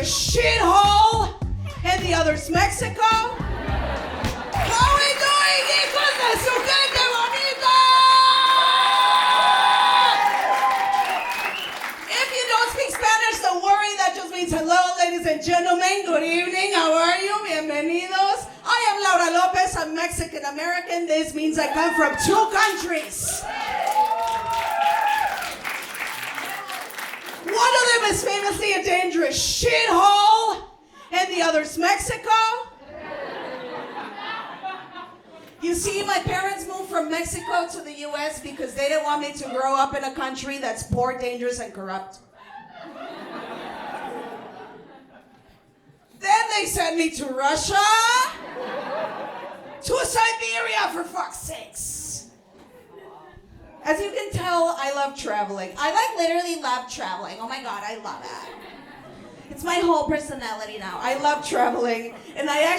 dangerous shithole, and the other's Mexico. How are we doing, hijos de su gente bonita? If you don't speak Spanish, don't worry, that just means hello, ladies and gentlemen. Good evening, how are you? Bienvenidos. I am Laura Lopez, I'm Mexican American. This means I come from 2 countries. One of them is famously a dangerous shithole, and the other's Mexico. You see, my parents moved from Mexico to the US because they didn't want me to grow up in a country that's poor, dangerous, and corrupt. Then they sent me to Russia, to Siberia, for fuck's sakes. As you can tell, I love traveling. I literally love traveling. Oh my God, I love it. It's my whole personality now. I love traveling. And I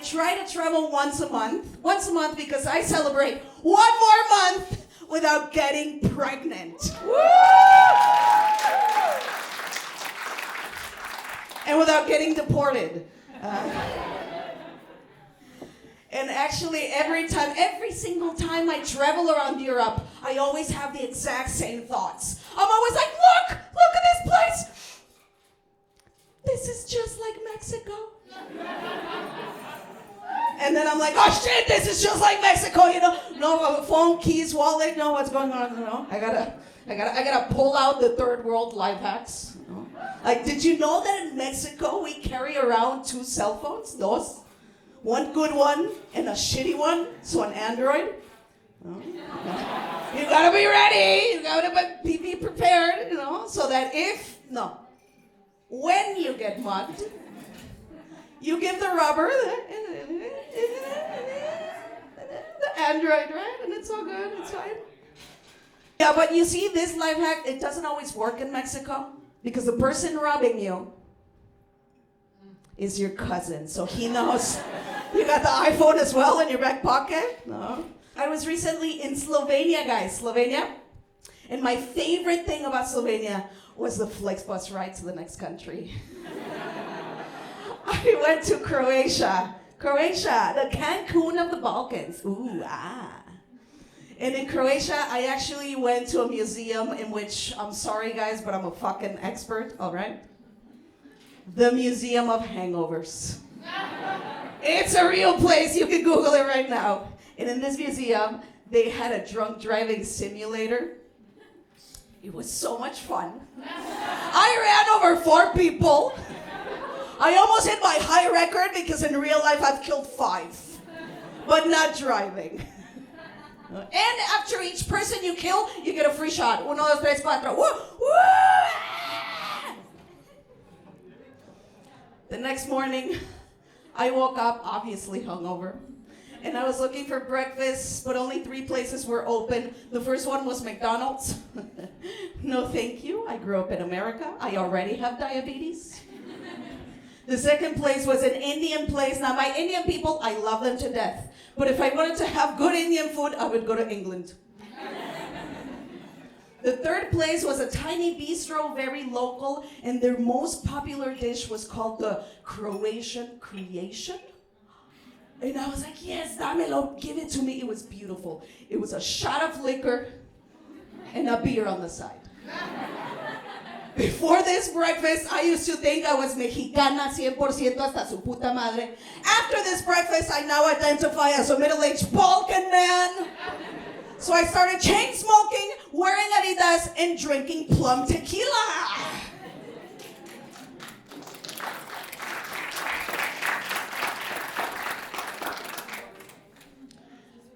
try to travel once a month. Once a month because I celebrate 1 more month without getting pregnant. Woo! And without getting deported. And actually, every single time I travel around Europe, I always have the exact same thoughts. I'm always like, look at this place. This is just like Mexico. And then I'm like, oh shit, this is just like Mexico, you know? No, phone, keys, wallet, no, what's going on, you know? I gotta pull out the third world life hacks. You know? Like, did you know that in Mexico we carry around 2 cell phones? Dos? One good one and a shitty one, so an Android. Oh. You gotta be ready, you gotta be prepared, you know, so that when you get mugged, you give the rubber, the Android, right? And it's all good, it's fine. Yeah, but you see, this life hack, it doesn't always work in Mexico because the person robbing you is your cousin, so he knows you got the iPhone as well in your back pocket. No. I was recently in Slovenia, guys. Slovenia. And my favorite thing about Slovenia was the Flixbus ride to the next country. I went to Croatia. Croatia, the Cancun of the Balkans. Ooh, ah. And in Croatia, I actually went to a museum in which, I'm sorry guys, but I'm a fucking expert, all right? The Museum of Hangovers. It's a real place, you can Google it right now. And in this museum, they had a drunk driving simulator. It was so much fun. I ran over 4 people. I almost hit my high record because in real life I've killed 5, but not driving. And after each person you kill, you get a free shot. 1, 2, 3, 4. Woo! Woo! The next morning, I woke up, obviously hungover, and I was looking for breakfast, but only 3 places were open. The first one was McDonald's. No, thank you. I grew up in America. I already have diabetes. The second place was an Indian place. Now, my Indian people, I love them to death. But if I wanted to have good Indian food, I would go to England. The third place was a tiny bistro, very local, and their most popular dish was called the Croatian Creation. And I was like, yes, dámelo, give it to me. It was beautiful. It was a shot of liquor and a beer on the side. Before this breakfast, I used to think I was Mexicana 100% hasta su puta madre. After this breakfast, I now identify as a middle-aged Balkan man. So I started chain smoking, wearing Adidas, and drinking plum tequila.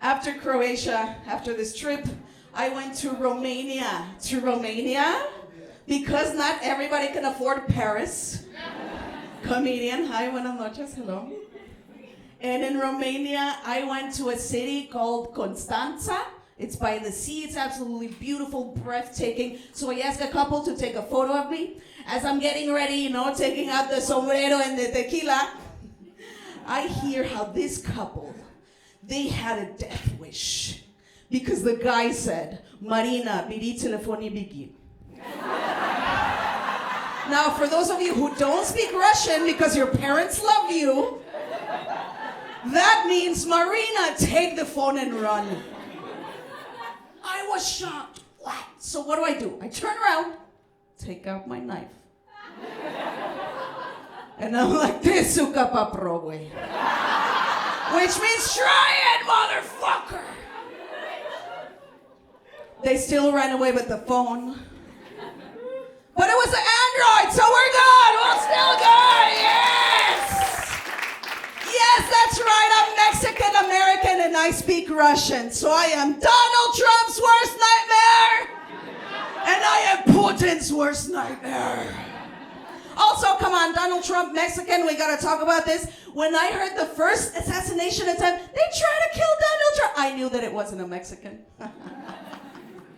After Croatia, after this trip, I went to Romania. Because not everybody can afford Paris. Comedian, hi, buenas noches, hello. And in Romania, I went to a city called Constanța. It's by the sea, it's absolutely beautiful, breathtaking. So I asked a couple to take a photo of me. As I'm getting ready, you know, taking out the sombrero and the tequila, I hear how this couple, they had a death wish. Because the guy said, Marina, biri telefoni bigi. Now, for those of you who don't speak Russian because your parents love you, that means, Marina, take the phone and run. I was shocked. What? So what do? I turn around, take out my knife. And I'm like, this suka pa prowe. Which means, try it, motherfucker. They still ran away with the phone. But it was an Android, so we're good. We're still good, yes! Yes, that's right, I'm Mexican American and I speak Russian. So I am Donald Trump's worst nightmare. And I am Putin's worst nightmare. Also, come on, Donald Trump, Mexican, we gotta talk about this. When I heard the first assassination attempt, they tried to kill Donald Trump. I knew that it wasn't a Mexican.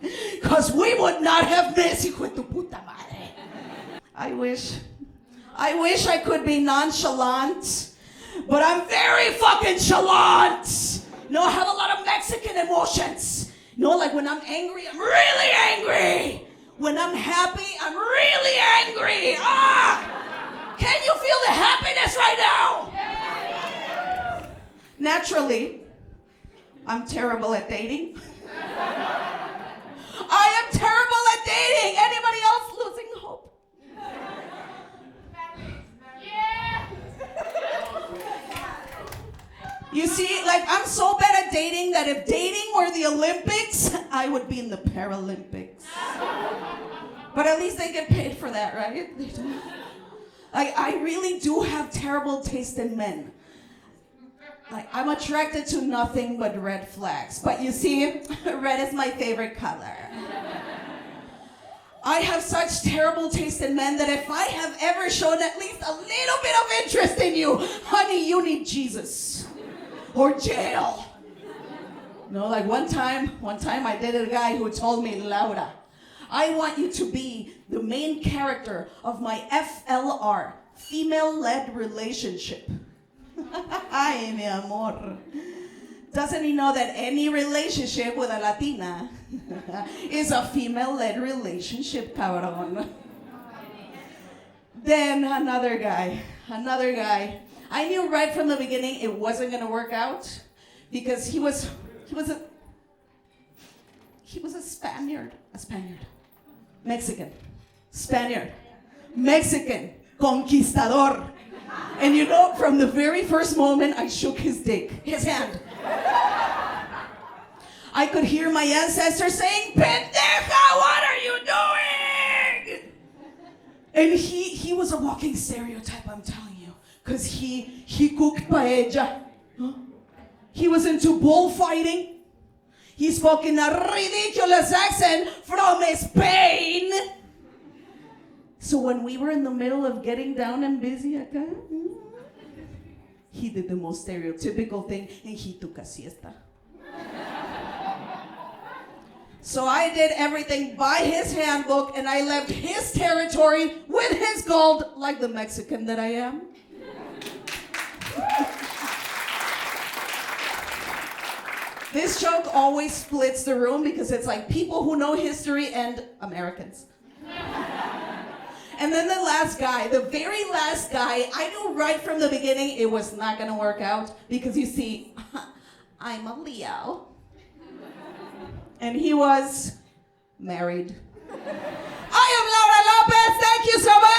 Because we would not have this, hijo de tu puta madre. I wish I could be nonchalant, but I'm very fucking chalant. You know, I have a lot of Mexican emotions. You know, like when I'm angry, I'm really angry. When I'm happy, I'm really angry. Can you feel the happiness right now? Naturally, I'm terrible at dating. I am terrible at dating. Anybody else losing hope? You see, like, I'm so bad at dating that if dating were the Olympics, I would be in the Paralympics. But at least they get paid for that, right? They do. I really do have terrible taste in men. Like, I'm attracted to nothing but red flags. But you see, red is my favorite color. I have such terrible taste in men that if I have ever shown at least a little bit of interest in you, honey, you need Jesus. Or jail. No, like one time I dated a guy who told me, Laura, I want you to be the main character of my FLR, female-led relationship. Ay, mi amor. Doesn't he know that any relationship with a Latina is a female-led relationship, cabrón? Then another guy. I knew right from the beginning it wasn't gonna work out because he was a Spaniard. Mexican. Spaniard. Mexican. Conquistador. And you know, from the very first moment, I shook his hand. I could hear my ancestors saying, "Pendeja, what are you doing?" And he was a walking stereotype, I'm telling you. Because he cooked paella. Huh? He was into bullfighting. He spoke in a ridiculous accent from Spain. So when we were in the middle of getting down and busy acá, he did the most stereotypical thing and he took a siesta. So I did everything by his handbook and I left his territory with his gold like the Mexican that I am. This joke always splits the room because it's like people who know history and Americans. And then the very last guy, I knew right from the beginning it was not gonna work out because you see, I'm a Leo. And he was married. I am Laura Lopez, thank you so much.